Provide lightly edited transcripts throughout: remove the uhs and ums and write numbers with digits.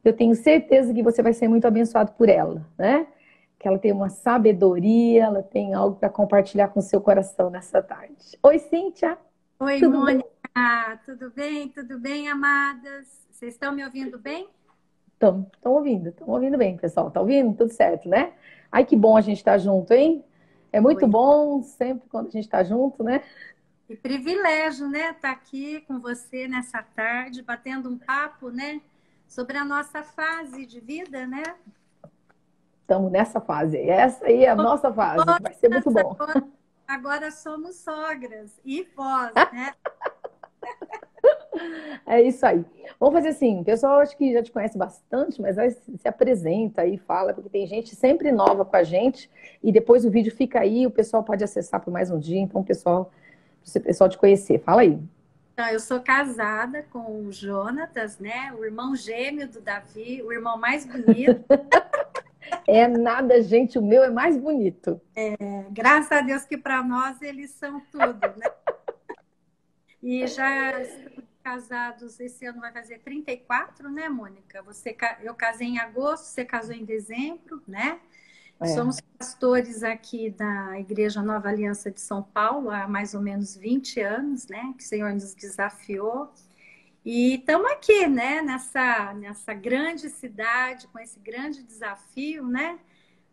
Eu tenho certeza que você vai ser muito abençoado por ela, né? Que ela tem uma sabedoria, ela tem algo para compartilhar com o seu coração nessa tarde. Oi, Cíntia, Oi, tudo bem? Mônica, tudo bem? Tudo bem, amadas? Vocês estão me ouvindo bem? Estão ouvindo bem, pessoal. Tá ouvindo? Tudo certo, né? Ai, que bom a gente estar junto, hein? É muito Oi. bom sempre quando a gente está junto, né? Que privilégio, né? Estar aqui com você nessa tarde, batendo um papo, né? Sobre a nossa fase de vida, né? Estamos nessa fase. Essa aí é a nossa fase, que vai ser muito Todas bom. agora somos sogras e vós, né? É isso aí. Vamos fazer assim, o pessoal acho que já te conhece bastante, mas aí se apresenta aí, fala, porque tem gente sempre nova com a gente, e depois o vídeo fica aí, o pessoal pode acessar por mais um dia, então o pessoal te conhecer. Fala aí. Então, eu sou casada com o Jonatas, né? O irmão gêmeo do Davi, o irmão mais bonito. É nada, gente, o meu é mais bonito. Graças a Deus que para nós eles são tudo, né? E já estamos casados, esse ano vai fazer 34, né, Mônica? Eu casei em agosto, você casou em dezembro, né? É. Somos pastores aqui da Igreja Nova Aliança de São Paulo há mais ou menos 20 anos, né? Que o Senhor nos desafiou. E estamos aqui, né? Nessa grande cidade, com esse grande desafio, né?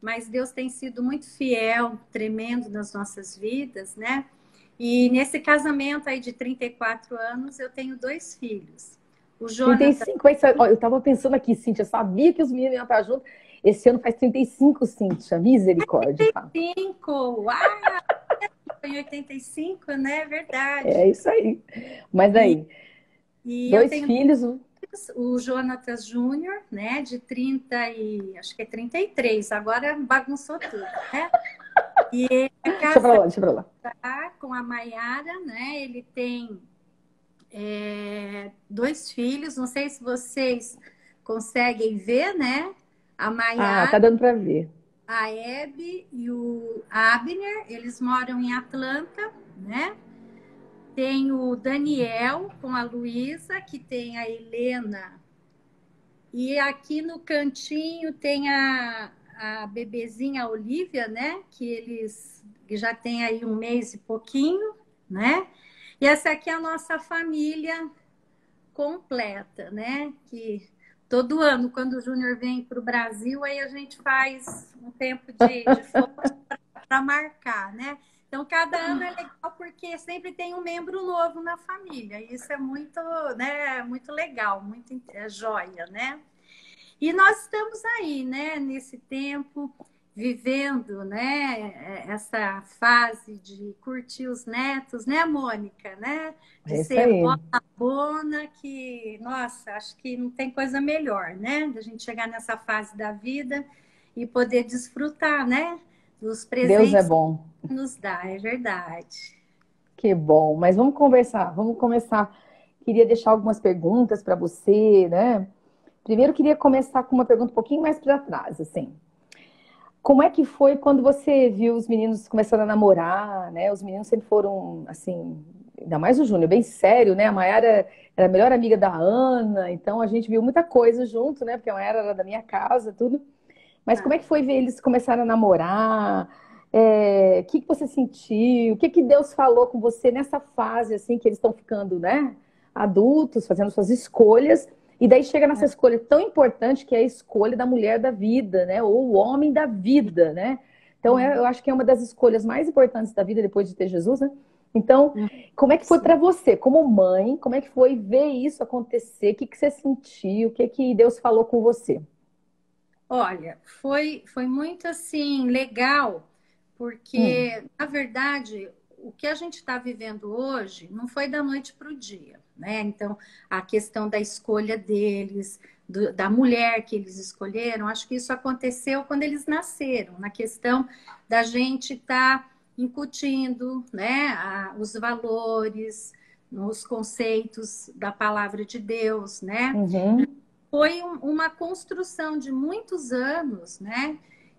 Mas Deus tem sido muito fiel, tremendo nas nossas vidas, né? E nesse casamento aí de 34 anos, eu tenho dois filhos. O Jonathan, 35, ó, eu tava pensando aqui, Cíntia, sabia que os meninos iam estar juntos. Esse ano faz 35, Cíntia, misericórdia, tá? 5, uau, em 85, né? É É verdade. isso aí. Mas E, aí, e eu dois tenho filhos, o Jonatas Júnior, né? De 30 e acho que é 33, agora bagunçou tudo, né? E ele é deixa pra casado lá, deixa pra lá. com a Maiara, né? Ele tem dois filhos, não sei se vocês conseguem ver, né? A Ah, tá Maiara, dando pra ver. a Hebe e o Abner, eles moram em Atlanta, né? Tem o Daniel com a Luísa, que tem a Helena. E aqui no cantinho tem a bebezinha Olivia, né? Que já tem aí um mês e pouquinho, né? E essa aqui é a nossa família completa, né? Que todo ano, quando o Júnior vem para o Brasil, aí a gente faz um tempo de foto para marcar, né? Então, cada ano é legal porque sempre tem um membro novo na família. Isso é muito, né, muito legal, muito joia, né? E nós estamos aí, né, nesse tempo, vivendo, né, essa fase de curtir os netos, né, Mônica, né? De É isso ser vó aí. bona, que, nossa, acho que não tem coisa melhor, né? Da gente chegar nessa fase da vida e poder desfrutar, né, dos Deus é presentes bom. que nos dá, é verdade. Que bom. Mas vamos conversar, vamos começar. Queria deixar algumas perguntas para você, né? Primeiro, queria começar com uma pergunta um pouquinho mais para trás, assim. Como é que foi quando você viu os meninos começando a namorar, né? Os meninos sempre foram, assim, ainda mais o Júnior, bem sério, né? A Mayara era a melhor amiga da Ana, então a gente viu muita coisa junto, né? Porque a Mayara era da minha casa, tudo. Mas como é que foi ver eles começarem a namorar? O que que você sentiu? O que que Deus falou com você nessa fase, assim, que eles estão ficando, né? Adultos, fazendo suas escolhas. E daí chega nessa escolha tão importante que é a escolha da mulher da vida, né? Ou o homem da vida, né? Então, eu acho que é uma das escolhas mais importantes da vida depois de ter Jesus, né? Então, como é que foi Sim. para você, como mãe? Como é que foi ver isso acontecer? O que que você sentiu? O que que Deus falou com você? Olha, foi muito assim legal, Hum. porque na verdade o que a gente está vivendo hoje não foi da noite para o dia, né? Então a questão da escolha deles, da mulher que eles escolheram, acho que isso aconteceu quando eles nasceram, na questão da gente estar incutindo, né, os valores, os conceitos da palavra de Deus, né? Uhum. Foi uma construção de muitos anos, né?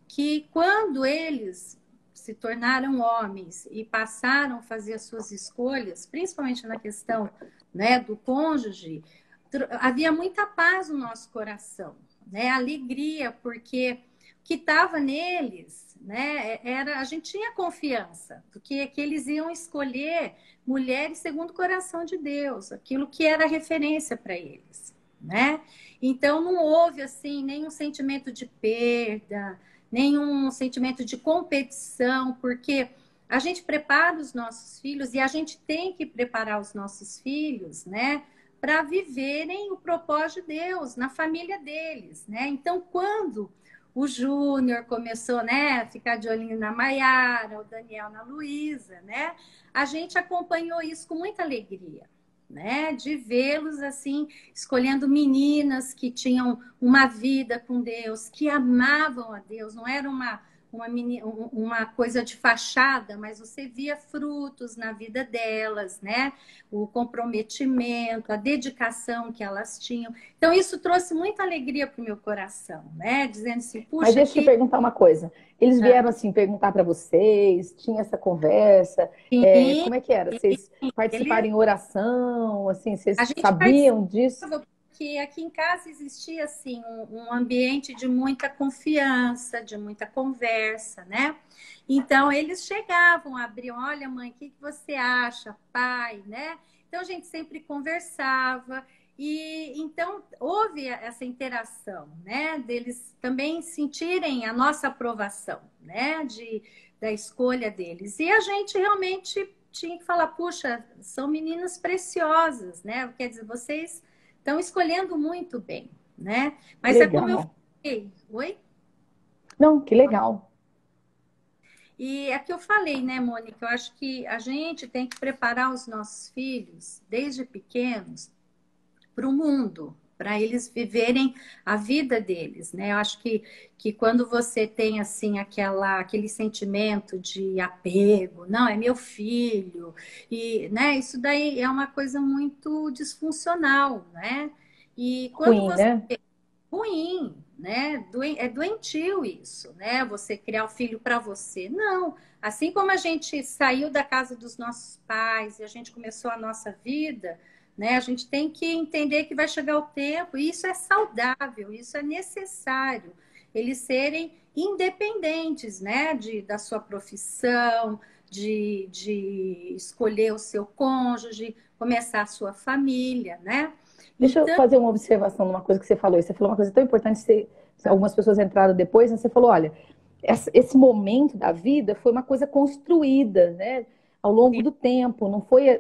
Que quando eles se tornaram homens e passaram a fazer as suas escolhas, principalmente na questão, né, do cônjuge, havia muita paz no nosso coração, né? Alegria, porque o que estava neles, né? A gente tinha confiança do que eles iam escolher mulheres segundo o coração de Deus, aquilo que era referência para eles, né? Então não houve assim nenhum sentimento de perda, nenhum sentimento de competição, porque a gente prepara os nossos filhos e a gente tem que preparar os nossos filhos, né, para viverem o propósito de Deus na família deles, né? Então, quando o Júnior começou, né, a ficar de olhinho na Maiara, o Daniel na Luísa, né? A gente acompanhou isso com muita alegria, né? De vê-los assim, escolhendo meninas que tinham uma vida com Deus, que amavam a Deus, não era uma coisa de fachada, mas você via frutos na vida delas, né? O comprometimento, a dedicação que elas tinham. Então, isso trouxe muita alegria para o meu coração, né? Dizendo assim, Mas puxa, deixa eu te perguntar uma coisa. Eles ah, vieram assim perguntar para vocês, tinha essa conversa, sim, como é que era? Vocês ele, participaram em oração, assim, a vocês gente sabiam disso? participava porque aqui em casa existia assim um ambiente de muita confiança, de muita conversa, né? Então eles chegavam, abriam, olha mãe, o que você acha, pai, né? Então a gente sempre conversava e então houve essa interação, né? Deles também sentirem a nossa aprovação, né? Da escolha deles. E a gente realmente tinha que falar, puxa, são meninas preciosas, né? Quer dizer, vocês estão escolhendo muito bem, né? Que Mas é como eu legal. falei, oi? Não, que legal. E é que eu falei, né, Mônica? Eu acho que a gente tem que preparar os nossos filhos, desde pequenos, para o mundo, para eles viverem a vida deles, né? Eu acho que quando você tem assim aquele sentimento de apego, não, é meu filho, e né, isso daí é uma coisa muito disfuncional, né? E quando Ruim, você né? ruim, né? É doentio isso, né? Você criar o filho para você. Não. Assim como a gente saiu da casa dos nossos pais e a gente começou a nossa vida, né? A gente tem que entender que vai chegar o tempo, e isso é saudável, isso é necessário. Eles serem independentes, né? Da sua profissão, de escolher o seu cônjuge, começar a sua família, né? Deixa eu Então, fazer uma observação numa coisa que você falou. Você falou uma coisa tão importante, algumas pessoas entraram depois, né? Você falou, olha, esse momento da vida foi uma coisa construída, né? Ao longo do tempo,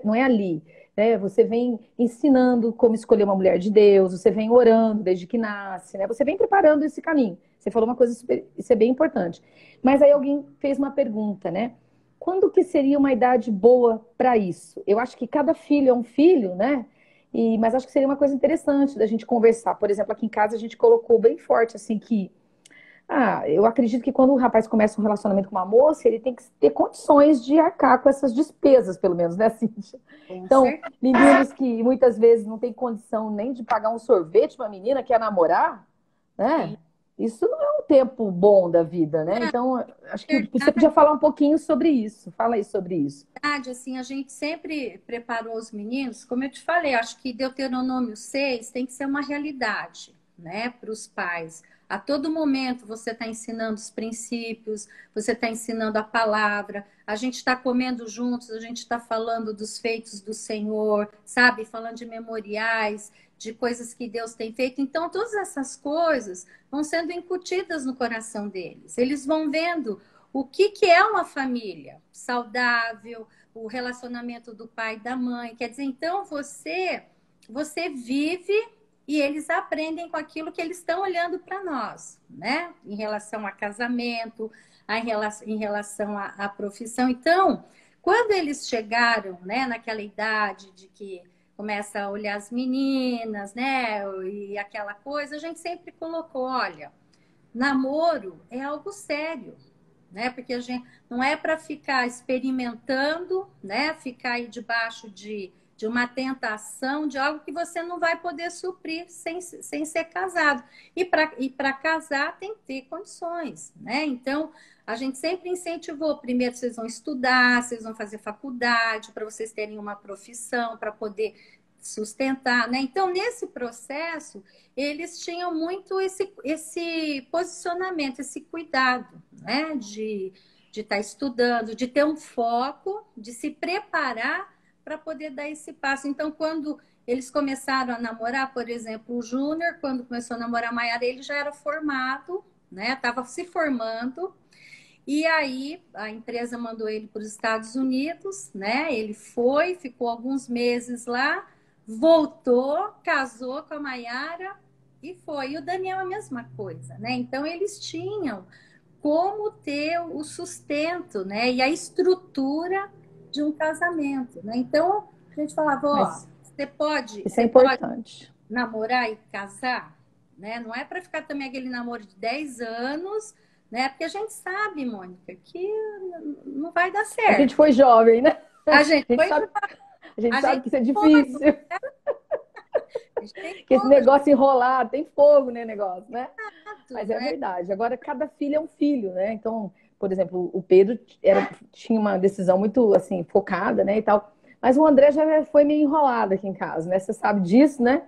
não é ali. Né? Você vem ensinando como escolher uma mulher de Deus, você vem orando desde que nasce, né? Você vem preparando esse caminho. Você falou uma coisa, isso é bem importante. Mas aí alguém fez uma pergunta, né? Quando que seria uma idade boa para isso? Eu acho que cada filho é um filho, né? Mas acho que seria uma coisa interessante da gente conversar. Por exemplo, aqui em casa a gente colocou bem forte assim que eu acredito que quando o rapaz começa um relacionamento com uma moça, ele tem que ter condições de arcar com essas despesas, pelo menos, né, Cíntia? com Então, certeza. meninos que muitas vezes não têm condição nem de pagar um sorvete para uma menina que quer namorar, né? Isso não é um tempo bom da vida, né? Então, acho que você podia falar um pouquinho sobre isso. Fala aí sobre isso. Verdade, assim, a gente sempre preparou os meninos, como eu te falei, acho que Deuteronômio 6 tem que ser uma realidade, né, para os pais. A todo momento você está ensinando os princípios, você está ensinando a palavra, a gente está comendo juntos, a gente está falando dos feitos do Senhor, sabe? Falando de memoriais, de coisas que Deus tem feito. Então, todas essas coisas vão sendo incutidas no coração deles. Eles vão vendo o que é uma família saudável, o relacionamento do pai e da mãe. Quer dizer, então você vive e eles aprendem com aquilo que eles estão olhando para nós, né? Em relação a casamento, em relação à profissão. Então, quando eles chegaram, né, naquela idade de que começa a olhar as meninas, né, e aquela coisa, a gente sempre colocou, olha, namoro é algo sério, né? Porque a gente não é para ficar experimentando, né? Ficar aí debaixo de uma tentação de algo que você não vai poder suprir sem ser casado. E para casar tem que ter condições, né? Então, a gente sempre incentivou. Primeiro, vocês vão estudar, vocês vão fazer faculdade, para vocês terem uma profissão, para poder sustentar, né? Então, nesse processo, eles tinham muito esse posicionamento, esse cuidado, né? De estar estudando, de ter um foco, de se preparar para poder dar esse passo. Então, quando eles começaram a namorar, por exemplo, o Júnior, quando começou a namorar a Maiara, ele já era formado, né? Estava se formando. E aí a empresa mandou ele para os Estados Unidos, né? Ele foi, ficou alguns meses lá, voltou, casou com a Maiara e foi. E o Daniel a mesma coisa, né? Então eles tinham como ter o sustento, né? E a estrutura de um casamento, né? Então a gente falava, ó, Mas isso é você pode importante. namorar e casar, né? Não é para ficar também aquele namoro de 10 anos, né? Porque a gente sabe, Mônica, que não vai dar A gente certo. foi jovem, né? A gente A gente foi, sabe, a gente a sabe gente que isso é fogo, difícil, a gente tem que esse fogo, a gente negócio enrolar, tem fogo, né, negócio, né? tem Mas tudo, é né? verdade. Agora, cada filho é um filho, né? Então, por exemplo, o Pedro tinha uma decisão muito, assim, focada, né, e tal. Mas o André já foi meio enrolado aqui em casa, né? Você sabe disso, né?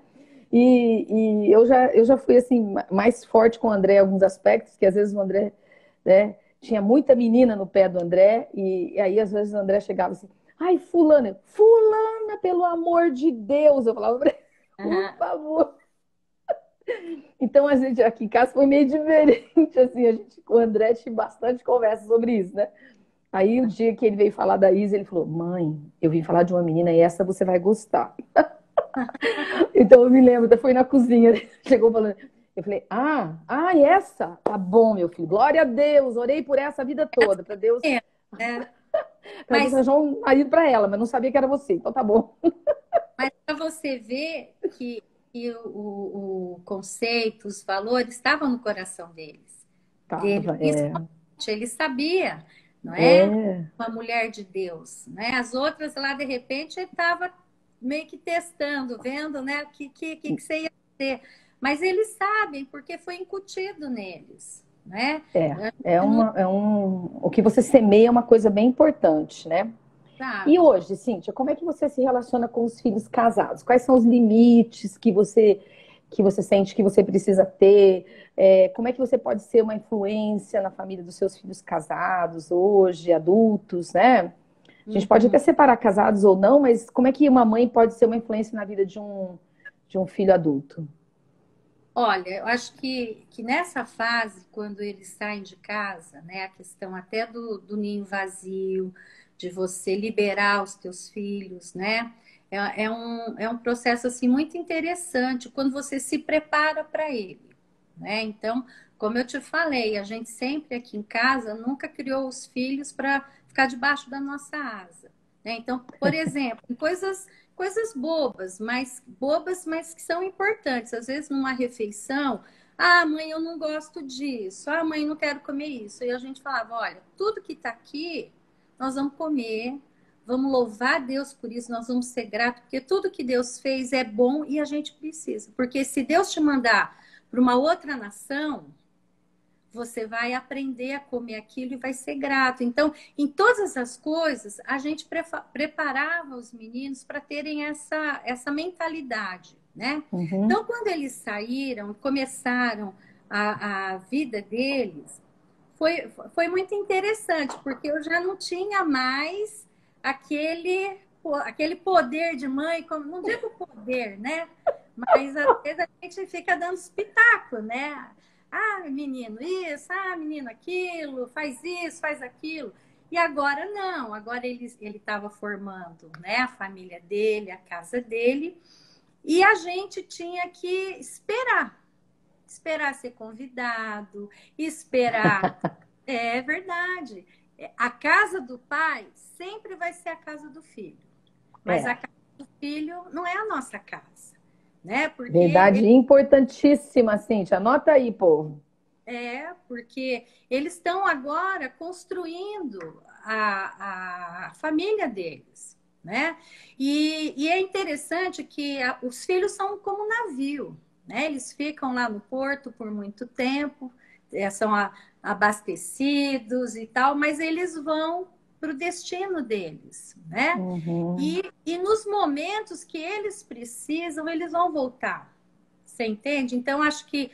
E eu já fui, assim, mais forte com o André em alguns aspectos, que às vezes o André, né, tinha muita menina no pé do André, e aí às vezes o André chegava assim, ai, fulana, fulana, pelo amor de Deus. Eu falava, por Aham. favor. Então, a gente aqui em casa foi meio diferente, assim, a gente com o André tinha bastante conversa sobre isso, né? Aí, o dia que ele veio falar da Isa, ele falou: Mãe, eu vim falar de uma menina e essa você vai gostar. Então, eu me lembro, até foi na cozinha, ele chegou falando. Eu falei: e essa? Tá bom, meu filho, glória a Deus, orei por essa a vida toda, É, né? para Deus Mas, arranjar um marido para ela, mas não sabia que era você, então tá bom. mas para você ver que o conceito, os valores estavam no coração deles, dele, Tava, principalmente, ele sabia, não é? é, Uma mulher de Deus, né? As outras lá, de repente, ele estava meio que testando, vendo, né, o que você ia ter. Mas eles sabem, porque foi incutido neles, né? o que você semeia é uma coisa bem importante, né? E Sabe? hoje, Cíntia, como é que você se relaciona com os filhos casados? Quais são os limites que você sente que você precisa ter? Como é que você pode ser uma influência na família dos seus filhos casados hoje, adultos, né? A gente pode Uhum. até separar casados ou não, mas como é que uma mãe pode ser uma influência na vida de um filho adulto? Olha, eu acho que nessa fase, quando eles saem de casa, né, a questão até do ninho vazio, de você liberar os teus filhos, né, é um processo assim muito interessante quando você se prepara para ele, né? Então, como eu te falei, a gente sempre aqui em casa nunca criou os filhos para ficar debaixo da nossa asa, né? Então, por exemplo, em coisas bobas, mas que são importantes. Às vezes, numa refeição, mãe, eu não gosto disso. Mãe, não quero comer isso. E a gente falava, olha, tudo que está aqui, nós vamos comer, vamos louvar a Deus por isso, nós vamos ser gratos, porque tudo que Deus fez é bom e a gente precisa. Porque se Deus te mandar para uma outra nação, você vai aprender a comer aquilo e vai ser grato. Então, em todas as coisas, a gente preparava os meninos para terem essa mentalidade, né? Uhum. Então, quando eles saíram, começaram a vida deles, foi muito interessante, porque eu já não tinha mais aquele poder de mãe, como, não digo poder, né? Mas às vezes a gente fica dando espetáculo, né? Menino isso, menino aquilo, faz isso, faz aquilo. E agora não, agora ele estava formando, né, a família dele, a casa dele, e a gente tinha que esperar ser convidado, esperar. É verdade. A casa do pai sempre vai ser a casa do filho, mas a É, casa do filho não é a nossa casa, né? verdade importantíssima, Cíntia. Anota aí, povo. Porque eles estão agora construindo a família deles, né? E é interessante que os filhos são como um navio, né? Eles ficam lá no porto por muito tempo, são abastecidos e tal, mas eles vão o destino deles, né? Uhum. E nos momentos que eles precisam, eles vão voltar. Você entende? Então, acho que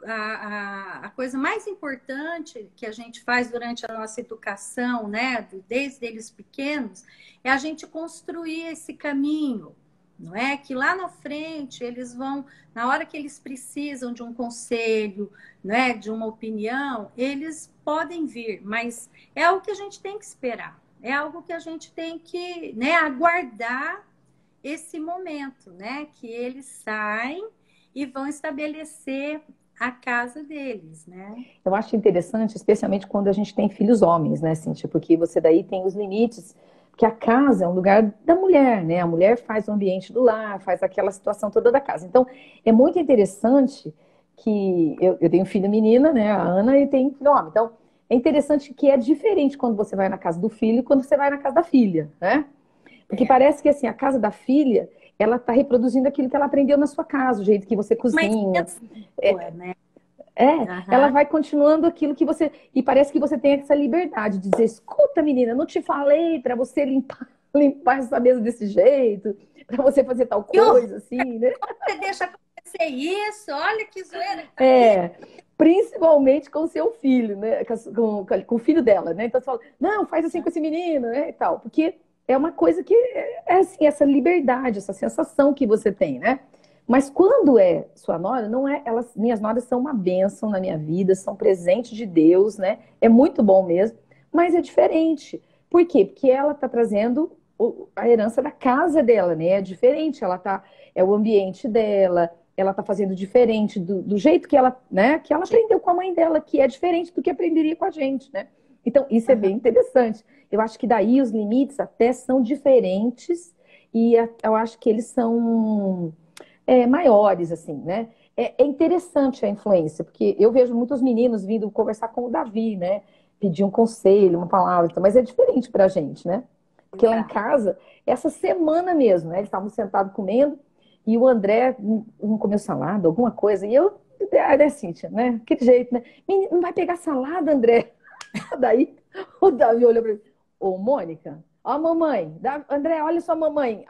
a coisa mais importante que a gente faz durante a nossa educação, né, desde eles pequenos, é a gente construir esse caminho, não é? Que lá na frente eles vão, na hora que eles precisam de um conselho, né, de uma opinião, eles podem vir, mas é algo que a gente tem que esperar, é algo que a gente tem que, né, aguardar esse momento, né, que eles saem e vão estabelecer a casa deles, né? Eu acho interessante, especialmente quando a gente tem filhos homens, né, Cíntia? Porque você daí tem os limites, porque a casa é um lugar da mulher, né? A mulher faz o ambiente do lar, faz aquela situação toda da casa. Então, é muito interessante que eu tenho filha menina, né, a Ana, e tem filho homem. Então, é interessante que é diferente quando você vai na casa do filho e quando você vai na casa da filha, né? Porque É. parece que assim, a casa da filha, ela está reproduzindo aquilo que ela aprendeu na sua casa, o jeito que você Mas cozinha. boa, né? Ela Aham. vai continuando aquilo que você. E parece que você tem essa liberdade de dizer: escuta, menina, não te falei para você limpar, limpar essa mesa desse jeito, para você fazer tal Que horror, coisa, assim, né? você deixa acontecer isso? Olha que zoeira que tá aqui. É, principalmente com o seu filho, né? Com o filho dela, né? Então você fala: não, faz assim com esse menino, né? E tal. Porque é uma coisa que é assim, essa liberdade, essa sensação que você tem, né? Mas quando é sua nora, não é, elas, minhas noras são uma bênção na minha vida, são presente de Deus, né? É muito bom mesmo, mas é diferente. Por quê? Porque ela está trazendo a herança da casa dela, né? É diferente, ela tá, é o ambiente dela, ela está fazendo diferente do jeito que ela, né? Que ela aprendeu com a mãe dela, que é diferente do que aprenderia com a gente, né? Então, isso é Aham. bem interessante. Eu acho que daí os limites até são diferentes e eu acho que eles são maiores, assim, né? É interessante a influência, porque eu vejo muitos meninos vindo conversar com o Davi, né? Pedir um conselho, uma palavra, então, mas é diferente pra gente, né? Porque lá em Exato. casa, essa semana mesmo, né? Eles estavam sentados comendo e o André não comeu salada, alguma coisa, e eu, né, Cíntia, né? Aquele jeito, né? Menino, não vai pegar salada, André? Daí o Davi olhou pra mim, ô, Mônica, ó a mamãe, André, olha só a mamãe,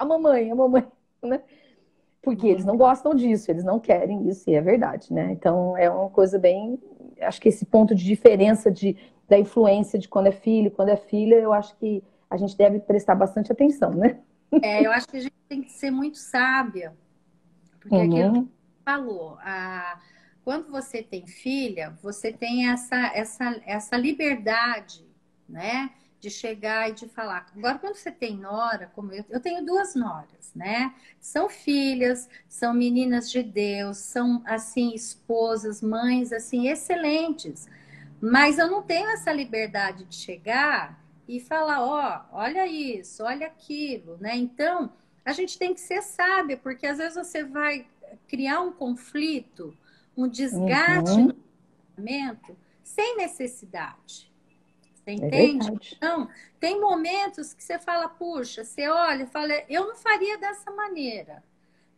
né? Porque eles Uhum. não gostam disso, eles não querem isso, e é verdade, né? Então é uma coisa bem. Acho que esse ponto de diferença da influência de quando é filho, quando é filha, eu acho que a gente deve prestar bastante atenção, né? É, eu acho que a gente tem que ser muito sábia, porque aquilo que você Uhum, falou, quando você tem filha, você tem essa liberdade, né? De chegar e de falar. Agora, quando você tem nora, como eu tenho duas noras, né? São filhas, são meninas de Deus, são, assim, esposas, mães, assim, excelentes. Mas eu não tenho essa liberdade de chegar e falar, ó, olha isso, olha aquilo, né? Então, a gente tem que ser sábia, porque às vezes você vai criar um conflito, um desgaste no uhum, relacionamento sem necessidade. Você é entende? verdade. Então, tem momentos que você fala, puxa, você olha e fala, eu não faria dessa maneira,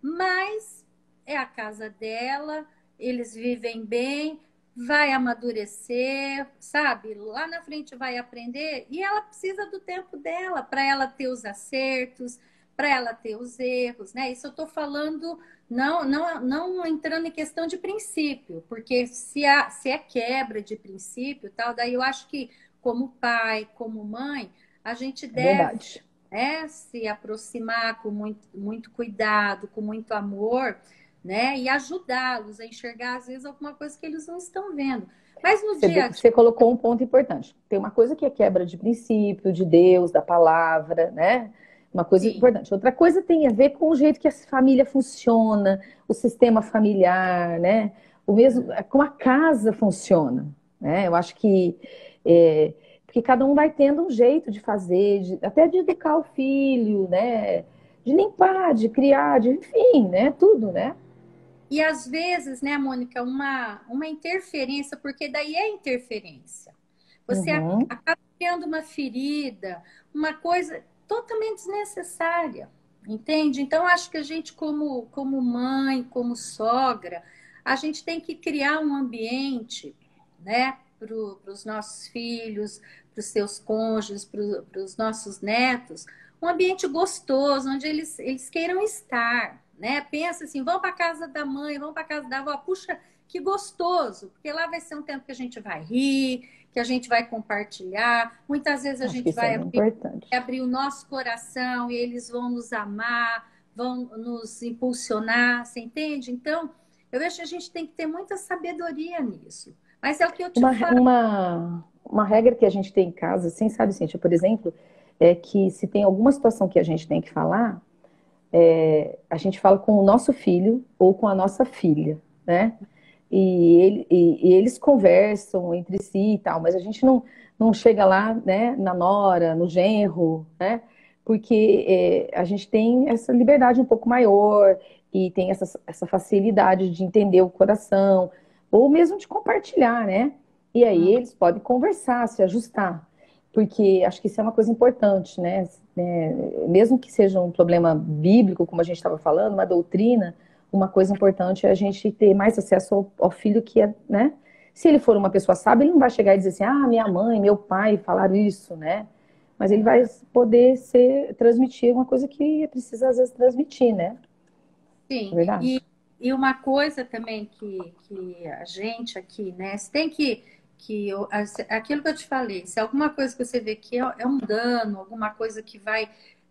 mas é a casa dela, eles vivem bem, vai amadurecer, sabe? Lá na frente vai aprender e ela precisa do tempo dela para ela ter os acertos, para ela ter os erros, né? Isso eu estou falando não entrando em questão de princípio, porque se é quebra de princípio, tal, daí eu acho que como pai, como mãe, a gente É deve verdade. se aproximar com muito, muito cuidado, com muito amor, né? E ajudá-los a enxergar, às vezes, alguma coisa que eles não estão vendo. Mas no dia a dia, Você colocou um ponto importante. Tem uma coisa que é quebra de princípio, de Deus, da palavra, né? Uma coisa sim, importante. Outra coisa tem a ver com o jeito que a família funciona, o sistema familiar, né? O mesmo, como a casa funciona, né? Eu acho que é, porque cada um vai tendo um jeito de fazer, até de educar o filho, né? De limpar, de criar, enfim, né? Tudo, né? e às vezes, né, Mônica, uma interferência, porque daí é interferência. Você Uhum. acaba criando uma ferida, uma coisa totalmente desnecessária, entende? Então, acho que a gente, como mãe, como sogra, a gente tem que criar um ambiente, né, para os nossos filhos, os seus cônjuges, para os nossos netos, um ambiente gostoso, onde eles queiram estar, né? Pensa assim, vão para a casa da mãe, vão para a casa da avó, puxa, que gostoso, porque lá vai ser um tempo que a gente vai rir, que a gente vai compartilhar, muitas vezes a Acho que gente isso é vai bem importante. abrir o nosso coração e eles vão nos amar, vão nos impulsionar, você entende? Então, eu acho que a gente tem que ter muita sabedoria nisso. Mas é o que eu te Uma, falo. uma regra que a gente tem em casa, assim, sabe, Cíntia, por exemplo, é que se tem alguma situação que a gente tem que falar, a gente fala com o nosso filho ou com a nossa filha, né? E eles conversam entre si e tal, mas a gente não chega lá, né, na nora, no genro, né? Porque a gente tem essa liberdade um pouco maior e tem essa facilidade de entender o coração, ou mesmo de compartilhar, né? E aí Hum, eles podem conversar, se ajustar, porque acho que isso é uma coisa importante, né? Mesmo que seja um problema bíblico, como a gente estava falando, uma doutrina, uma coisa importante é a gente ter mais acesso ao filho que é, né? Se ele for uma pessoa sábia, ele não vai chegar e dizer assim, ah, minha mãe, meu pai falaram isso, né? Mas ele vai poder transmitir uma coisa que precisa às vezes transmitir, né? É sim. verdade? E uma coisa também que a gente aqui, né, você tem aquilo que eu te falei, se alguma coisa que você vê que é um dano, alguma coisa que vai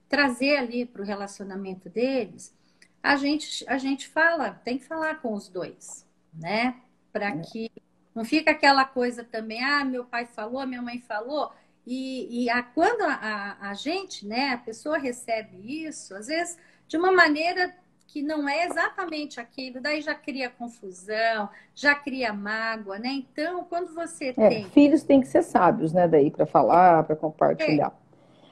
trazer ali para o relacionamento deles, a gente fala, tem que falar com os dois, né? Para que não fica aquela coisa também, ah, meu pai falou, minha mãe falou, quando a gente, né, a pessoa recebe isso, às vezes de uma maneira que não é exatamente aquilo, daí já cria confusão, já cria mágoa, né? Então, quando você tem. Filhos têm que ser sábios, né? Daí para falar, para É, compartilhar.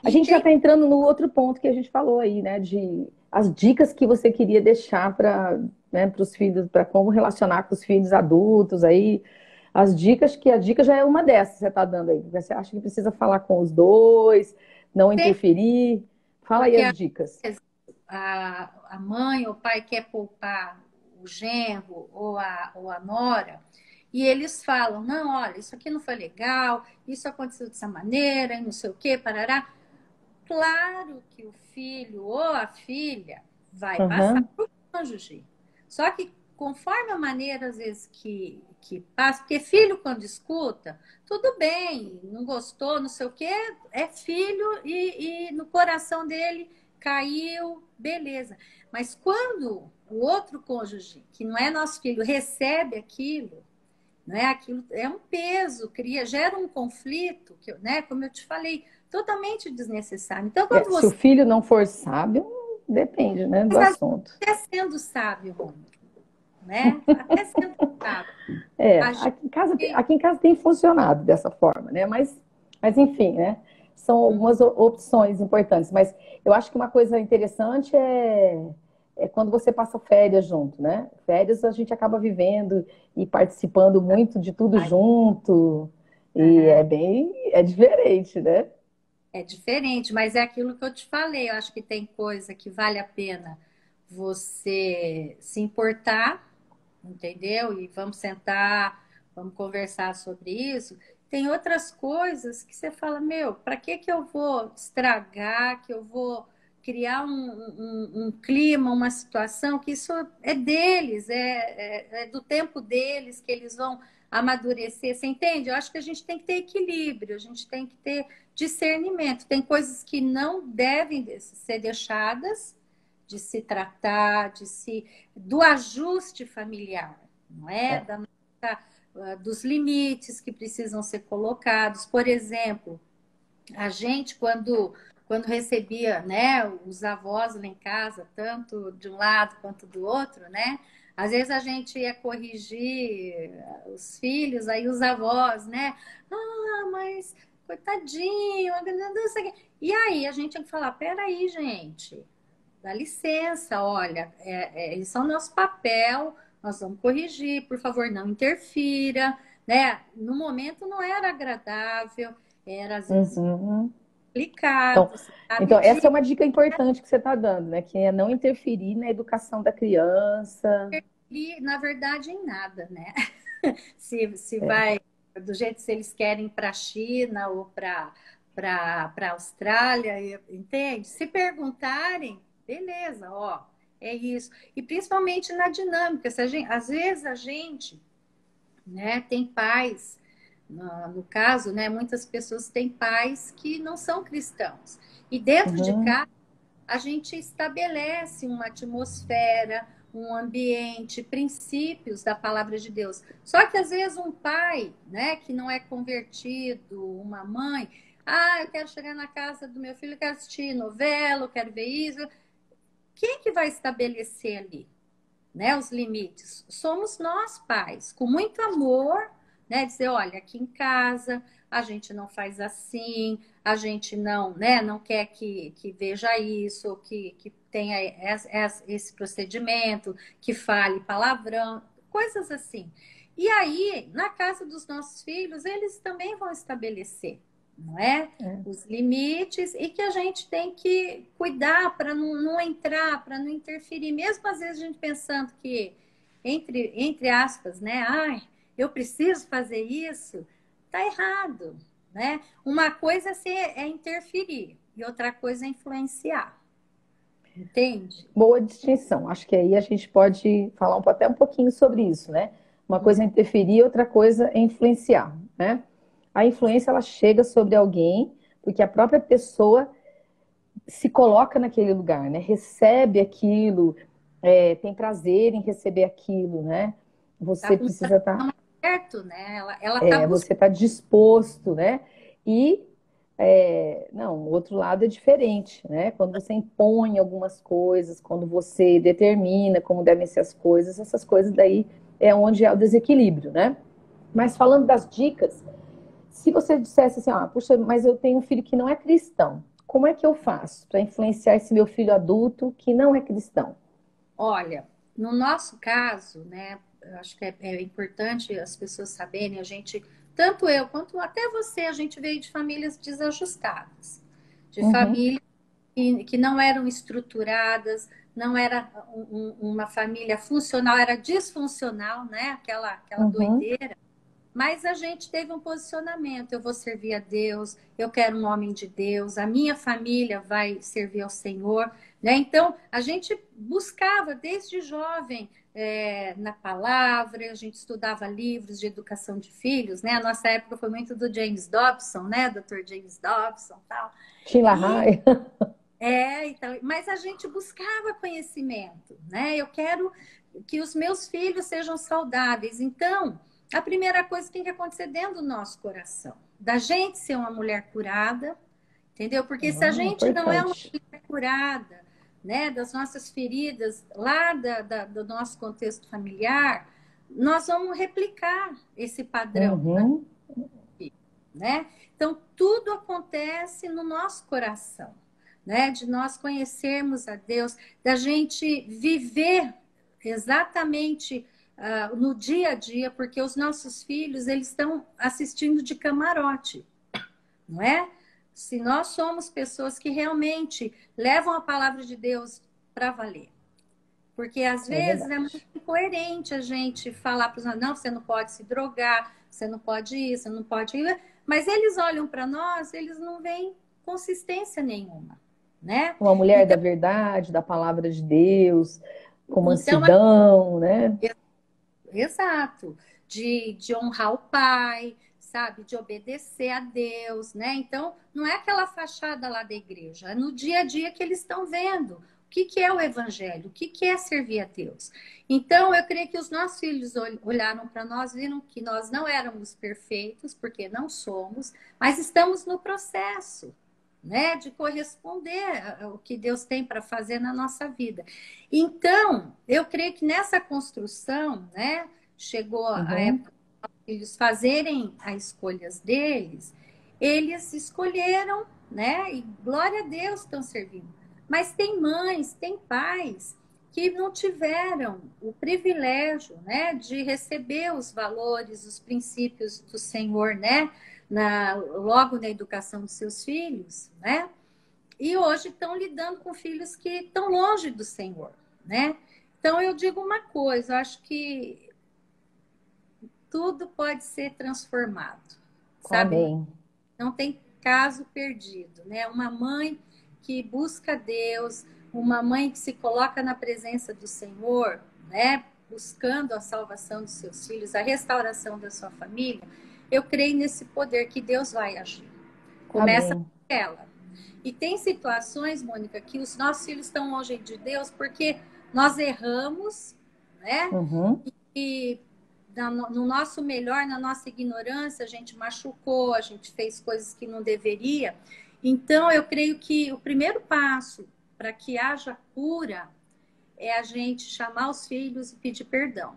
A e gente já tem está entrando no outro ponto que a gente falou aí, né? De as dicas que você queria deixar para, né, os filhos, para como relacionar com os filhos adultos aí. As dicas, que a dica já é uma dessas que você está dando aí. Você acha que precisa falar com os dois, não tem, interferir. Fala aí porque as dicas. a mãe ou o pai quer poupar o genro ou a nora, e eles falam: não, olha, isso aqui não foi legal, isso aconteceu dessa maneira, e não sei o quê, parará. Claro que o filho ou a filha vai passar Uhum. por cônjuge. Só que conforme a maneira, às vezes, que passa, porque filho, quando escuta, tudo bem, não gostou, não sei o quê, é filho e no coração dele caiu, beleza. Mas quando o outro cônjuge, que não é nosso filho, recebe aquilo, não é aquilo, é um peso, gera um conflito, né, como eu te falei, totalmente desnecessário. Então, quando Se o você filho não for sábio, depende, né, do está assunto. até sendo sábio, Rômulo, né? Até sendo sábio. A gente, Aqui em casa tem funcionado dessa forma, né? Mas enfim, né? São algumas opções importantes. Mas eu acho que uma coisa interessante é quando você passa férias junto, né? Férias a gente acaba vivendo e participando muito de tudo junto. E Aham. é diferente, né? É diferente, mas é aquilo que eu te falei. Eu acho que tem coisa que vale a pena você se importar, entendeu? E vamos sentar, vamos conversar sobre isso. Tem outras coisas que você fala, meu, para que eu vou estragar, que eu vou criar um clima, uma situação que isso é deles, é do tempo deles, que eles vão amadurecer, você entende? Eu acho que a gente tem que ter equilíbrio, a gente tem que ter discernimento. Tem coisas que não devem ser deixadas de se tratar, do ajuste familiar, não é? Dos limites que precisam ser colocados. Por exemplo, a gente, quando recebia, né, os avós lá em casa, tanto de um lado quanto do outro, né? Às vezes a gente ia corrigir os filhos, aí os avós, né? Ah, mas coitadinho, não sei o quê. E aí a gente tinha que falar: peraí, gente, dá licença, olha, eles são nosso papel, nós vamos corrigir, por favor, não interfira, né? No momento não era agradável, era às vezes Uhum. Então, complicado, você sabe então, essa é disso, uma dica importante que você está dando, né? Que é não interferir na educação da criança. e na verdade em nada, né? Se É. vai do jeito se eles querem para a China ou para a Austrália, entende? Se perguntarem, beleza, ó, é isso. E principalmente na dinâmica, se a gente, às vezes a gente, né, tem pais, no caso, né, muitas pessoas têm pais que não são cristãos. E dentro de Uhum, casa, a gente estabelece uma atmosfera, um ambiente, princípios da palavra de Deus. Só que às vezes um pai, né, que não é convertido, uma mãe, eu quero chegar na casa do meu filho, eu quero assistir novela, eu quero ver isso. Quem que vai estabelecer ali, né, os limites? Somos nós, pais, com muito amor, né, dizer, olha, aqui em casa a gente não faz assim, a gente não, né, não quer que veja isso, que tenha esse procedimento, que fale palavrão, coisas assim. E aí, na casa dos nossos filhos, eles também vão estabelecer, não é? é. Os limites e que a gente tem que cuidar para não entrar, para não interferir, mesmo às vezes a gente pensando que, entre aspas, né? Ai, eu preciso fazer isso, tá errado, né? Uma coisa é interferir e outra coisa é influenciar, entende? Boa distinção. Acho que aí a gente pode falar até um pouquinho sobre isso, né? Uma coisa é interferir, outra coisa é influenciar, né? A influência ela chega sobre alguém porque a própria pessoa se coloca naquele lugar, né? Recebe aquilo, tem prazer em receber aquilo, né? Tá Você com o precisa estar, coração aberto, né? Ela tá você buscando. está disposto, né? E não, o outro lado é diferente, né? Quando você impõe algumas coisas, quando você determina como devem ser as coisas, essas coisas daí é onde é o desequilíbrio, né? Mas falando das dicas, se você dissesse assim, puxa, mas eu tenho um filho que não é cristão, como é que eu faço para influenciar esse meu filho adulto que não é cristão? Olha, no nosso caso, né, eu acho que é importante as pessoas saberem, a gente, tanto eu quanto até você, a gente veio de famílias desajustadas, de Uhum, famílias que não eram estruturadas, não era uma família funcional, era disfuncional, né, aquela uhum, doideira. Mas a gente teve um posicionamento. Eu vou servir a Deus, eu quero um homem de Deus, a minha família vai servir ao Senhor. Né? Então, a gente buscava desde jovem na palavra, a gente estudava livros de educação de filhos. Né? A nossa época foi muito do James Dobson, né? Dr. James Dobson tal. Sheila E Rai. então, mas a gente buscava conhecimento, né? Eu quero que os meus filhos sejam saudáveis. Então, a primeira coisa que tem que acontecer dentro do nosso coração, da gente ser uma mulher curada, entendeu? Porque se a gente não é uma Importante. mulher curada, né, das nossas feridas lá do nosso contexto familiar, nós vamos replicar esse padrão, Uhum, né? Então, tudo acontece no nosso coração, né? De nós conhecermos a Deus, da gente viver exatamente no dia a dia, porque os nossos filhos, eles estão assistindo de camarote, não é? Se nós somos pessoas que realmente levam a palavra de Deus para valer. Porque às é vezes é muito verdade. incoerente a gente falar para os não, você não pode se drogar, você não pode isso, você não pode ir. Mas eles olham para nós, eles não veem consistência nenhuma, né? Uma mulher da Então, verdade, da palavra de Deus, com então mansidão, né? exato, de honrar o pai, sabe, de obedecer a Deus, né? Então, não é aquela fachada lá da igreja, é no dia a dia que eles estão vendo. O que é o evangelho? O que é servir a Deus? Então, eu creio que os nossos filhos olharam para nós, viram que nós não éramos perfeitos, porque não somos, mas estamos no processo, né, de corresponder ao que Deus tem para fazer na nossa vida. Então, eu creio que nessa construção, né, chegou a Uhum, época eles fazerem as escolhas deles, eles escolheram, né? E glória a Deus estão servindo. Mas tem mães, tem pais que não tiveram o privilégio, né, de receber os valores, os princípios do Senhor, né, logo na educação dos seus filhos, né? E hoje estão lidando com filhos que estão longe do Senhor, né? Então eu digo uma coisa, eu acho que tudo pode ser transformado, sabe? Amém. Não tem caso perdido, né? Uma mãe que busca Deus, uma mãe que se coloca na presença do Senhor, né? Buscando a salvação dos seus filhos, a restauração da sua família, eu creio nesse poder que Deus vai agir. Começa Amém. com ela. E tem situações, Mônica, que os nossos filhos estão longe de Deus porque nós erramos, né? Uhum. E no nosso melhor, na nossa ignorância, a gente machucou, a gente fez coisas que não deveria. Então, eu creio que o primeiro passo para que haja cura é a gente chamar os filhos e pedir perdão.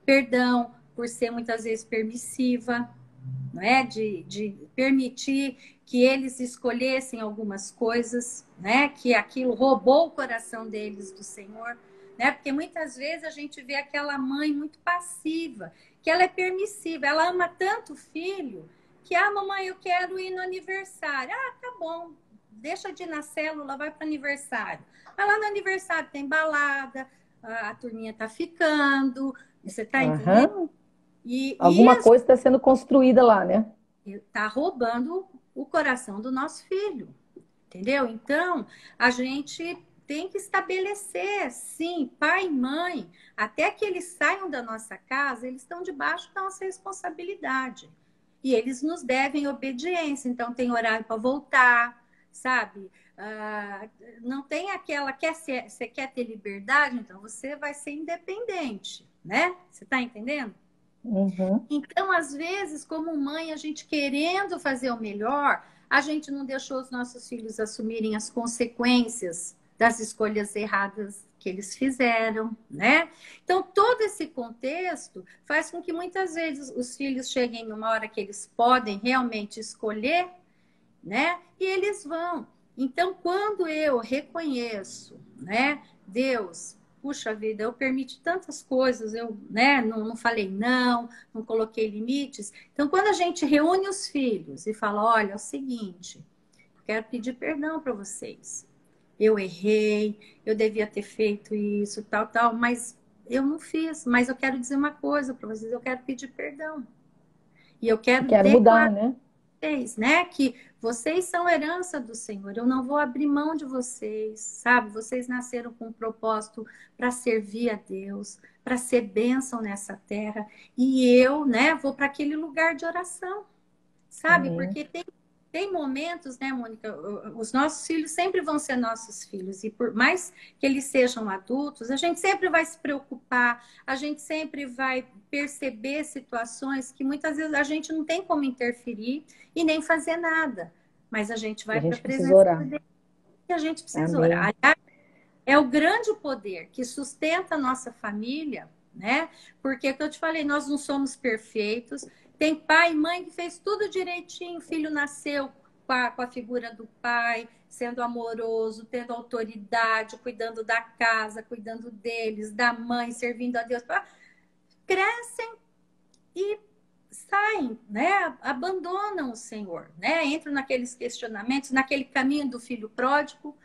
Perdão por ser muitas vezes permissiva, não é? De permitir que eles escolhessem algumas coisas, né? Que aquilo roubou o coração deles do Senhor, né? Porque muitas vezes a gente vê aquela mãe muito passiva, que ela é permissiva, ela ama tanto o filho, que, mamãe, eu quero ir no aniversário. Tá bom, deixa de ir na célula, vai para o aniversário. Mas lá no aniversário tem balada, a turminha tá ficando, você tá entendendo? Aham. E Alguma coisa está sendo construída lá, né? está roubando o coração do nosso filho, entendeu? Então, a gente tem que estabelecer, sim, pai e mãe, até que eles saiam da nossa casa, eles estão debaixo da nossa responsabilidade. E eles nos devem obediência, então tem horário para voltar, sabe? Não tem aquela, você quer ter liberdade, então você vai ser independente, né? Você está entendendo? Uhum. Então, às vezes, como mãe, a gente querendo fazer o melhor, a gente não deixou os nossos filhos assumirem as consequências das escolhas erradas que eles fizeram, né? Então, todo esse contexto faz com que muitas vezes os filhos cheguem numa hora que eles podem realmente escolher, né? E eles vão. Então, quando eu reconheço, né, Deus, puxa vida, eu permiti tantas coisas, eu, né, não falei não coloquei limites. Então, quando a gente reúne os filhos e fala, olha, é o seguinte, eu quero pedir perdão para vocês. Eu errei, eu devia ter feito isso, tal, mas eu não fiz. Mas eu quero dizer uma coisa para vocês, eu quero pedir perdão. E eu quero Quero mudar, declarar né? vocês, né? Que vocês são herança do Senhor. Eu não vou abrir mão de vocês, sabe? Vocês nasceram com um propósito para servir a Deus, para ser bênção nessa terra. E eu, né, vou para aquele lugar de oração, sabe? Amém. Porque tem momentos, né, Mônica? Os nossos filhos sempre vão ser nossos filhos, e por mais que eles sejam adultos, a gente sempre vai se preocupar, a gente sempre vai perceber situações que muitas vezes a gente não tem como interferir e nem fazer nada, mas a gente E a vai para a gente precisa presença orar. de Deus e a gente precisa Amém. orar. É o grande poder que sustenta a nossa família, né? Porque, como eu te falei, nós não somos perfeitos. Tem pai e mãe que fez tudo direitinho, o filho nasceu com a figura do pai, sendo amoroso, tendo autoridade, cuidando da casa, cuidando deles, da mãe, servindo a Deus. Crescem e saem, né? Abandonam o Senhor, né? Entram naqueles questionamentos, naquele caminho do filho pródigo.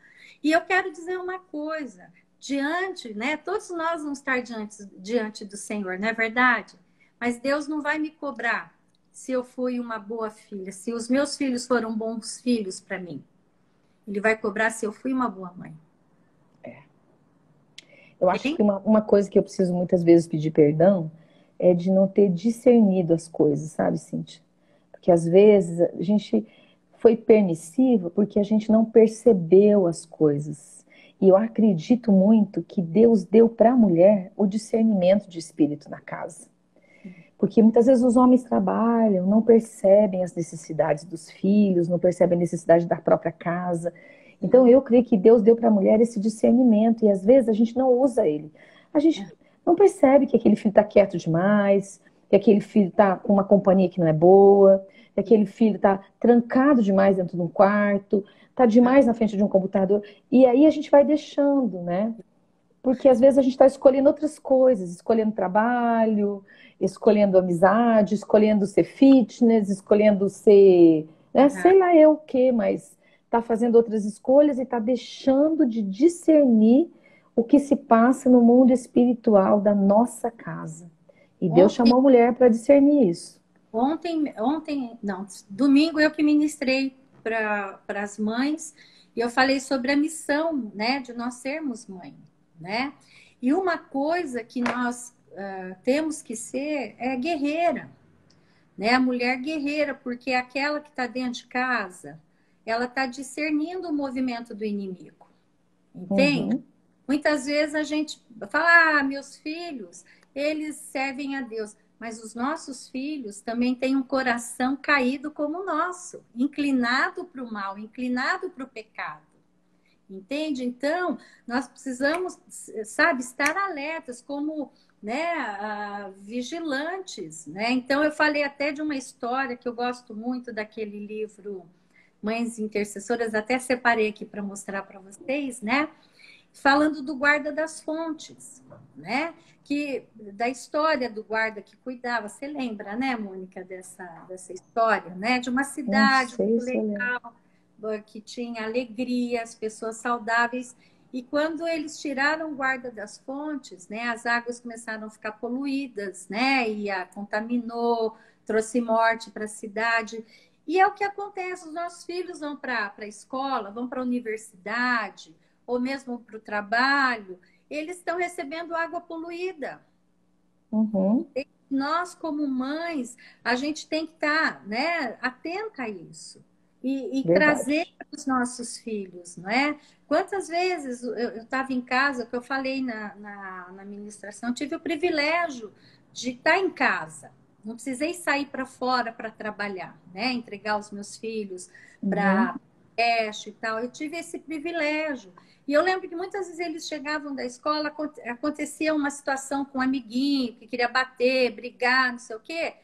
E eu quero dizer uma coisa, diante, né? Todos nós vamos estar diante do Senhor, não é verdade? Mas Deus não vai me cobrar se eu fui uma boa filha, se os meus filhos foram bons filhos para mim. Ele vai cobrar se eu fui uma boa mãe. Eu acho Hein? que uma coisa que eu preciso muitas vezes pedir perdão é de não ter discernido as coisas, sabe, Cíntia? Porque às vezes a gente foi permissiva porque a gente não percebeu as coisas. E eu acredito muito que Deus deu para a mulher o discernimento de espírito na casa. Porque muitas vezes os homens trabalham, não percebem as necessidades dos filhos, não percebem a necessidade da própria casa. Então eu creio que Deus deu para a mulher esse discernimento e às vezes a gente não usa ele. A gente não percebe que aquele filho está quieto demais, que aquele filho está com uma companhia que não é boa, que aquele filho está trancado demais dentro de um quarto, está demais na frente de um computador. E aí a gente vai deixando, né? Porque às vezes a gente está escolhendo outras coisas, escolhendo trabalho, escolhendo amizade, escolhendo ser fitness, escolhendo ser, né, sei lá eu o quê, mas está fazendo outras escolhas e está deixando de discernir o que se passa no mundo espiritual da nossa casa. E Deus Ontem, chamou a mulher para discernir isso. não, domingo eu que ministrei para as mães e eu falei sobre a missão, né, de nós sermos mãe, né? E uma coisa que nós temos que ser é guerreira, né? A mulher guerreira, porque é aquela que está dentro de casa, ela está discernindo o movimento do inimigo, entende? Uhum, Muitas vezes a gente fala, meus filhos, eles servem a Deus, mas os nossos filhos também têm um coração caído como o nosso, inclinado para o mal, inclinado para o pecado. Entende? Então, nós precisamos, sabe, estar alertas, como, né, vigilantes, né? Então, eu falei até de uma história que eu gosto muito daquele livro Mães Intercessoras, até separei aqui para mostrar para vocês, né? Falando do guarda das fontes, né? Que da história do guarda que cuidava. Você lembra, né, Mônica, dessa história, né? De uma não cidade sei muito se eu lembro. legal, que tinha alegria, as pessoas saudáveis. E quando eles tiraram o guarda das fontes, né, as águas começaram a ficar poluídas, né, e contaminou, trouxe morte para a cidade. E é o que acontece, os nossos filhos vão para a escola, vão para a universidade, ou mesmo para o trabalho, eles estão recebendo água poluída. Uhum, Nós, como mães, a gente tem que estar, né, atenta a isso e trazer verdade. para os nossos filhos, não é? Quantas vezes eu estava em casa, que eu falei na ministração, eu tive o privilégio de estar em casa. Não precisei sair para fora para trabalhar, né? Entregar os meus filhos Uhum, para creche e tal. Eu tive esse privilégio. E eu lembro que muitas vezes eles chegavam da escola, acontecia uma situação com um amiguinho que queria bater, brigar, não sei o quê.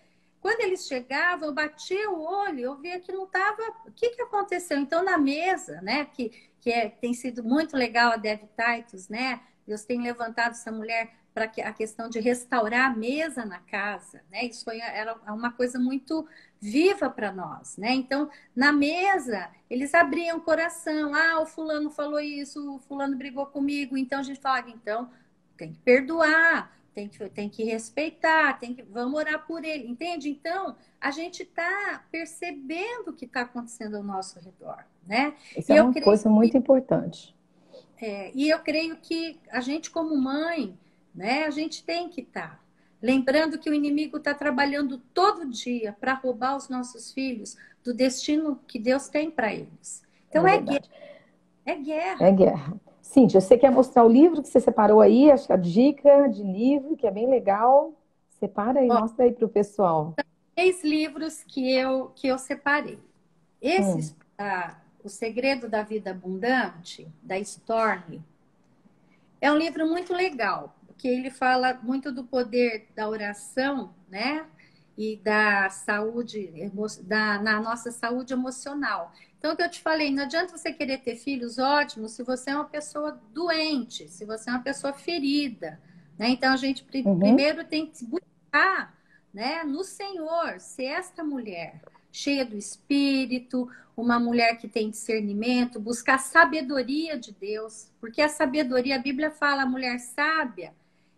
Quando eles chegavam, eu batia o olho, eu via que não estava. O que, que aconteceu? Então, na mesa, né, tem sido muito legal a Dev Titus, né? Deus tem levantado essa mulher para a questão de restaurar a mesa na casa, né? Isso era uma coisa muito viva para nós, né? Então, na mesa, eles abriam o coração. O fulano falou isso, o fulano brigou comigo. Então, a gente falava, então, tem que perdoar, tem que respeitar, vamos orar por ele, entende? Então, a gente está percebendo o que está acontecendo ao nosso redor, né? isso E é eu uma creio coisa muito importante. e eu creio que a gente, como mãe, né, a gente tem que estar. Lembrando que o inimigo está trabalhando todo dia para roubar os nossos filhos do destino que Deus tem para eles. Então É verdade. é É guerra. guerra. Cíntia, você quer mostrar o livro que você separou aí? Acho que a dica de livro, que é bem legal. Separa aí, Ó, mostra aí para o pessoal. 3 livros que eu separei. Hum, Esses, O Segredo da Vida Abundante, da Storm, é um livro muito legal, porque ele fala muito do poder da oração, né? E da saúde, na nossa saúde emocional. Então, o que eu te falei, não adianta você querer ter filhos ótimos se você é uma pessoa doente, se você é uma pessoa ferida, né? Então, a gente uhum, primeiro tem que buscar, né, no Senhor, ser esta mulher cheia do Espírito, uma mulher que tem discernimento, buscar a sabedoria de Deus, porque a sabedoria, a Bíblia fala, a mulher sábia,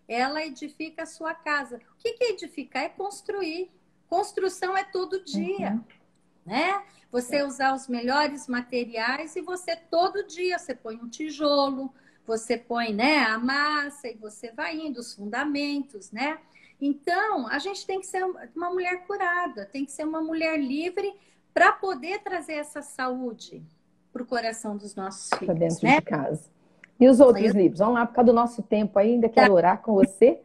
ela edifica a sua casa. O que é edificar? É construir. Construção é todo dia, uhum. né? Você usar os melhores materiais e você todo dia você põe um tijolo, você põe, né, a massa e você vai indo os fundamentos, né? Então, a gente tem que ser uma mulher curada, tem que ser uma mulher livre para poder trazer essa saúde para o coração dos nossos Para filhos, dentro né? de casa. E os outros livros? Vamos lá, por causa do nosso tempo aí, ainda quero orar com você.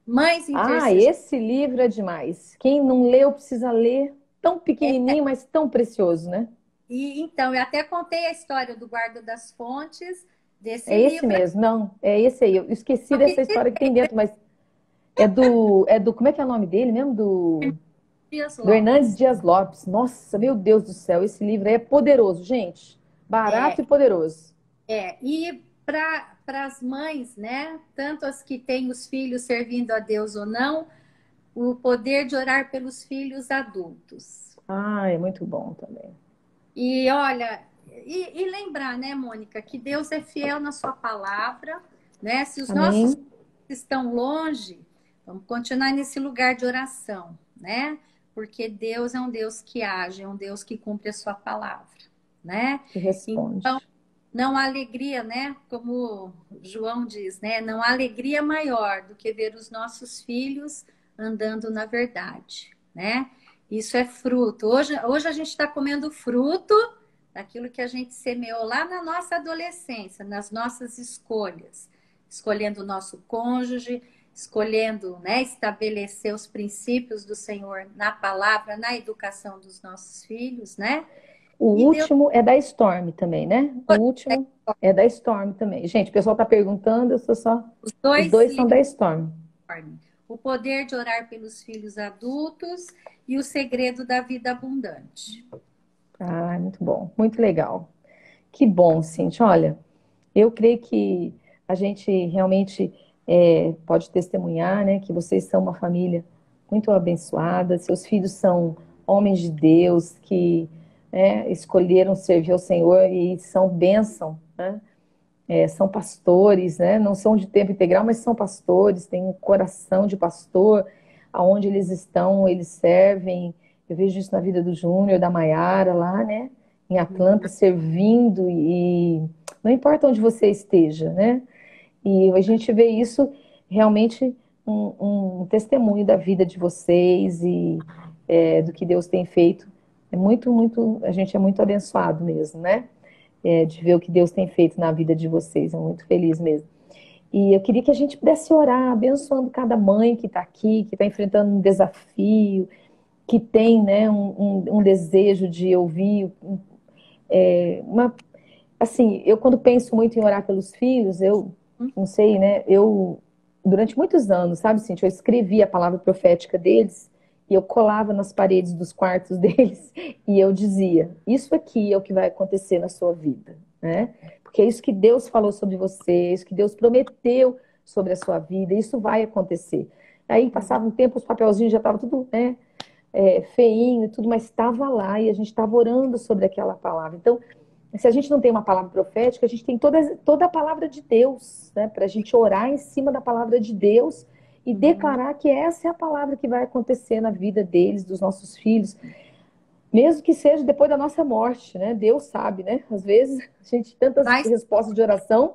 Mães Ah, intercessoras. esse livro é demais. Quem não leu precisa ler. Tão pequenininho, mas tão precioso, né? E então, eu até contei a história do Guarda das Fontes, desse É esse livro. mesmo. Não, é esse aí. Eu esqueci Só que dessa história que tem dentro, mas como é que é o nome dele mesmo? Dias Do Hernandes Lopes. Dias Lopes. Nossa, meu Deus do céu, esse livro aí é poderoso, gente. Barato É, e poderoso. e para as mães, né? Tanto as que têm os filhos servindo a Deus ou não, o poder de orar pelos filhos adultos. Ah, é muito bom também. E olha, lembrar, né, Mônica, que Deus é fiel na sua palavra, né? Se os nossos Amém. filhos estão longe, Vamos continuar nesse lugar de oração, né? Porque Deus é um Deus que age, é um Deus que cumpre a sua palavra, né? Que responde. Então, não há alegria, né? Como João diz, né? Não há alegria maior do que ver os nossos filhos andando na verdade, né? Isso é fruto. Hoje a gente está comendo fruto daquilo que a gente semeou lá na nossa adolescência, nas nossas escolhas, escolhendo o nosso cônjuge, escolhendo, né, estabelecer os princípios do Senhor na palavra, na educação dos nossos filhos, né? O E Deus último é da Storm também, né? O último é da Storm também. Gente, o pessoal está perguntando, eu sou só. os Os dois dois são da livros, Storm. o poder de orar pelos filhos adultos e o segredo da vida abundante. Ah, muito bom, muito legal. Que bom, Cintia. Olha, eu creio que a gente realmente pode testemunhar, né, que vocês são uma família muito abençoada, seus filhos são homens de Deus que escolheram servir ao Senhor e são bênção, né? São pastores, né? Não são de tempo integral, mas são pastores, têm um coração de pastor, aonde eles estão, eles servem. Eu vejo isso na vida do Júnior, da Maiara lá, né? Em Atlanta, servindo e não importa onde você esteja, né? E a gente vê isso realmente um testemunho da vida de vocês e do que Deus tem feito. É muito, muito, a gente é muito abençoado mesmo, né? De ver o que Deus tem feito na vida de vocês. É muito feliz mesmo. E eu queria que a gente pudesse orar, abençoando cada mãe que está aqui, que está enfrentando um desafio, que tem, né, um desejo de ouvir assim, eu quando penso muito em orar pelos filhos, eu não sei, né, eu durante muitos anos, sabe, Cintia, eu escrevia a palavra profética deles e eu colava nas paredes dos quartos deles e eu dizia, isso aqui é o que vai acontecer na sua vida, né? Porque é isso que Deus falou sobre você, é isso que Deus prometeu sobre a sua vida, isso vai acontecer. Aí passava um tempo, os papelzinhos já estavam tudo, né, feinho e tudo, mas estava lá e a gente estava orando sobre aquela palavra. Então, se a gente não tem uma palavra profética, a gente tem toda a palavra de Deus, né? Para a gente orar em cima da palavra de Deus e declarar que essa é a palavra que vai acontecer na vida deles, dos nossos filhos, mesmo que seja depois da nossa morte, né? Deus sabe, né? Às vezes a gente tantas Vai, respostas de oração,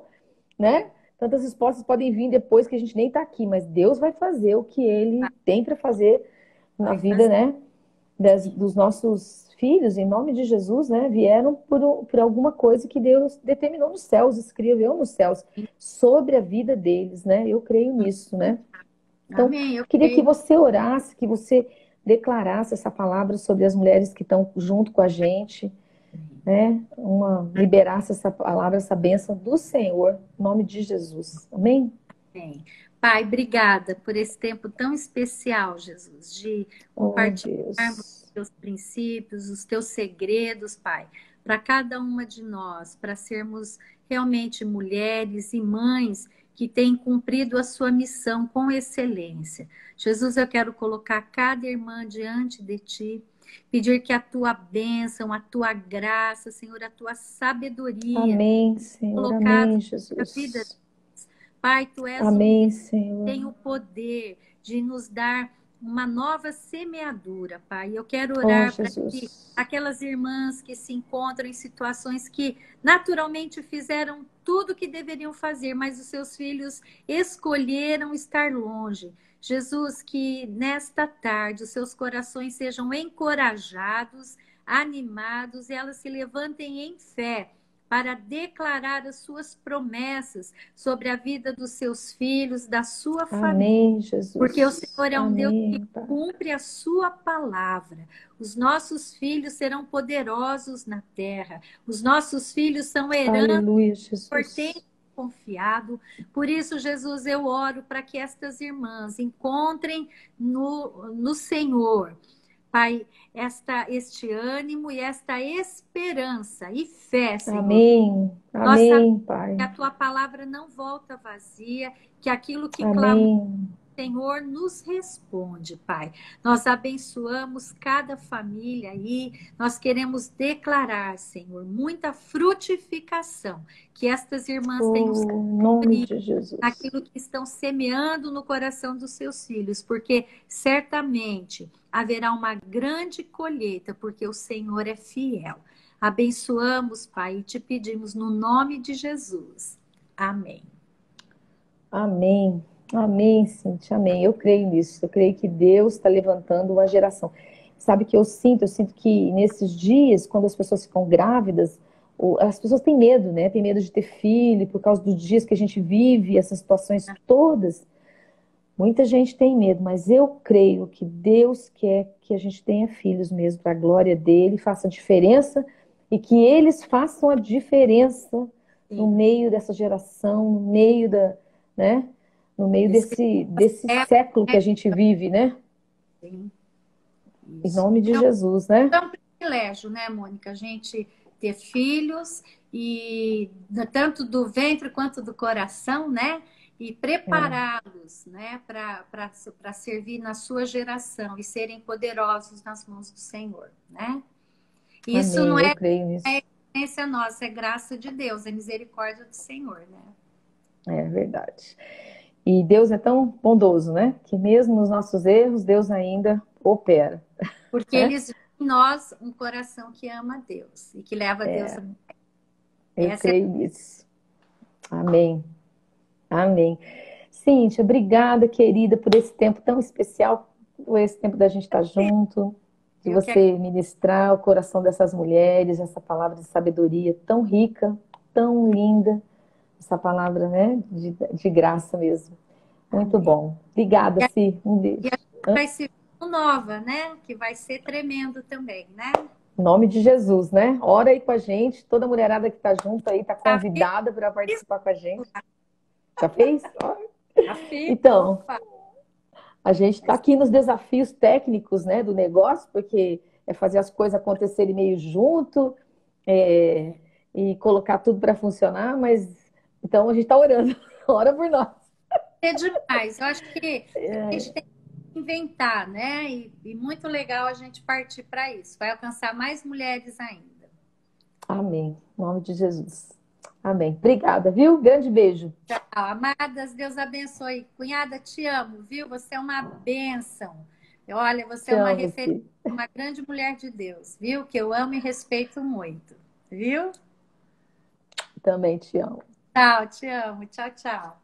né? Tantas respostas podem vir depois que a gente nem está aqui, mas Deus vai fazer o que Ele tem para fazer na vai vida, fazer. né? Dos nossos filhos, em nome de Jesus, né? Vieram por alguma coisa que Deus determinou nos céus, escreveu nos céus, sobre a vida deles, né? Eu creio nisso, né? Então, Amém, eu queria que creio. você orasse, que você declarasse essa palavra sobre as mulheres que estão junto com a gente, né? Liberasse essa palavra, essa bênção do Senhor, em nome de Jesus. Amém? Amém. Pai, obrigada por esse tempo tão especial, Jesus, de Oh, compartilharmos os Deus. teus princípios, os teus segredos, Pai, para cada uma de nós, para sermos realmente mulheres e mães que têm cumprido a sua missão com excelência. Jesus, eu quero colocar cada irmã diante de ti, pedir que a tua bênção, a tua graça, Senhor, a tua sabedoria, Amém, Senhor. colocado Amém, na vida. Jesus. Pai, tu és um Amém, Deus que Senhor. tem o poder de nos dar uma nova semeadura, Pai. Eu quero Oh, orar para que Jesus. aquelas irmãs que se encontram em situações que naturalmente fizeram tudo o que deveriam fazer, mas os seus filhos escolheram estar longe. Jesus, que nesta tarde os seus corações sejam encorajados, animados, e elas se levantem em fé para declarar as suas promessas sobre a vida dos seus filhos, da sua família. Amém, Porque o Jesus. Senhor é um Deus que Amém, Pai. cumpre a sua palavra. Os nossos filhos serão poderosos na terra. Os nossos filhos são herança Aleluia, por ter Jesus. confiado. Por isso, Jesus, eu oro para que estas irmãs encontrem no Senhor, Pai, este ânimo e esta esperança e fé, Senhor. Amém. Nós sabemos Amém, Pai. que a tua palavra não volta vazia, que aquilo que clamamos Amém. Senhor nos responde, Pai. Nós abençoamos cada família aí. Nós queremos declarar, Senhor, muita frutificação. Que estas irmãs tenham Em nome de Jesus. aquilo que estão semeando no coração dos seus filhos, porque certamente haverá uma grande colheita, porque o Senhor é fiel. Abençoamos, Pai, e te pedimos no nome de Jesus. Amém. Amém. Amém, Cintia, amém. Eu creio nisso. Eu creio que Deus está levantando uma geração. Sabe que eu sinto que nesses dias, quando as pessoas ficam grávidas, as pessoas têm medo, né? Tem medo de ter filho, por causa dos dias que a gente vive, essas situações todas. Muita gente tem medo, mas eu creio que Deus quer que a gente tenha filhos mesmo, para a glória dele, faça diferença e que eles façam a diferença no Sim. meio dessa geração, no meio da, né? No meio desse É, século que a gente vive, né? sim, Em isso. nome de Então, Jesus, né? é um privilégio, né, Mônica? A gente ter filhos e tanto do ventre quanto do coração, né? E É, prepará-los, né, para servir na sua geração e serem poderosos nas mãos do Senhor, né? Isso não amém, eu é creio nisso. experiência nossa, é graça de Deus, é misericórdia do Senhor, né? É verdade. E Deus é tão bondoso, né? Que mesmo nos nossos erros, Deus ainda opera, Porque né? eles veem em nós um coração que ama a Deus e que leva a Deus a... Eu Essa é creio nisso. Amém. Amém. Cíntia, obrigada, querida, por esse tempo tão especial, por esse tempo da gente estar junto, de eu que você ministrar o coração dessas mulheres, essa palavra de sabedoria tão rica, tão linda, essa palavra, né, de graça mesmo. Muito amém. bom. Obrigada, Ci. Um E beijo. a gente vai se ver nova, né? Que vai ser tremendo também, né? Em nome de Jesus, né? Ora aí com a gente, toda mulherada que está junto aí, está Já convidada para participar com a gente. Já fez? Ó. fiz, Então, opa. a gente está aqui nos desafios técnicos, né, do negócio, porque é fazer as coisas acontecerem meio junto, é, e colocar tudo para funcionar, mas então a gente está orando, ora por nós. É demais. Eu acho que a gente tem que inventar, né? E muito legal a gente partir para isso. Vai alcançar mais mulheres ainda. Amém. Em nome de Jesus. Amém. Obrigada, viu? Grande beijo. Tchau, amadas, Deus abençoe. Cunhada, te amo, viu? Você é uma bênção. Olha, você Te é uma amo, referência, Ci. uma grande mulher de Deus, viu? Que eu amo e respeito muito, viu? Também te amo. Tchau, te amo. Tchau, tchau.